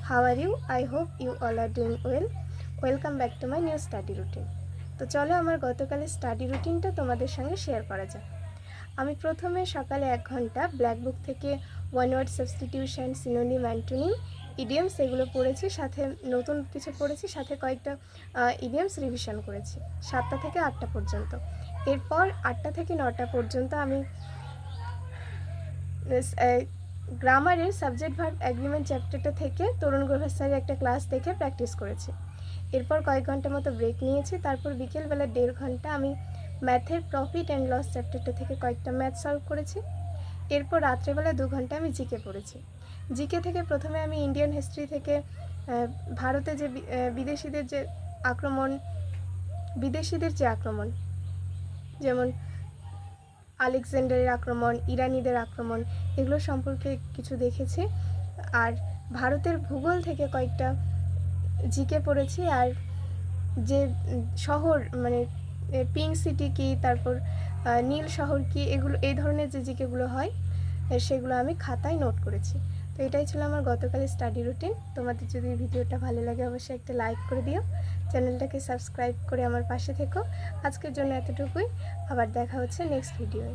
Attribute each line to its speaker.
Speaker 1: How are you? I hope you all are doing well. Welcome back to my new study routine. তো চলো আমার গতকালের study রুটিনটা তোমাদের সঙ্গে শেয়ার করা যাক। আমি প্রথমে সকালে 1 ঘন্টা ব্ল্যাক বুক থেকে one word substitution, synonym, antonym, idioms এগুলো পড়েছি, সাথে নতুন কিছু পড়েছি, সাথে কয়েকটা ইডিয়মস রিভিশন করেছি 7টা থেকে 8টা পর্যন্ত। এরপর 8টা থেকে 9টা পর্যন্ত আমি গ্রামারের সাবজেক্ট ভার্ব অ্যাগ্রিমেন্ট চ্যাপ্টারটা থেকে তরুণ গ্রোভার স্যারের একটা ক্লাস দেখে প্র্যাকটিস করেছি। এরপর কয়েক ঘন্টা মতো ব্রেক নিয়েছি। তারপর বিকেলবেলা 1.5 ঘন্টা আমি ম্যাথের প্রফিট অ্যান্ড লস চ্যাপ্টারটা থেকে কয়েকটা ম্যাথ সলভ করেছি। এরপর রাত্রেবেলা 2 ঘন্টা আমি জিকে পড়েছি। জিকে থেকে প্রথমে আমি ইন্ডিয়ান হিস্ট্রি থেকে ভারতে যে বিদেশিদের যে আক্রমণ, যেমন আলেকজান্ডারের আক্রমণ, ইরানিদের আক্রমণ, এগুলো সম্পর্কে কিছু দেখেছি। আর ভারতের ভূগোল থেকে কয়েকটা জিকে পড়েছি। আর যে শহর, মানে পিঙ্ক সিটি কী, তারপর নীল শহর কী, এগুলো এই ধরনের যে জিকেগুলো হয় সেগুলো আমি খাতায় নোট করেছি। তো এটাই ছিল আমার গতকালের স্টাডি রুটিন। তোমাদের যদি ভিডিওটা ভালো লাগে অবশ্যই একটা লাইক করে দিও, চ্যানেলটাকে সাবস্ক্রাইব করে আমার পাশে থেকো। আজকের জন্য এতটুকুই, আবার দেখা হচ্ছে নেক্সট ভিডিওয়।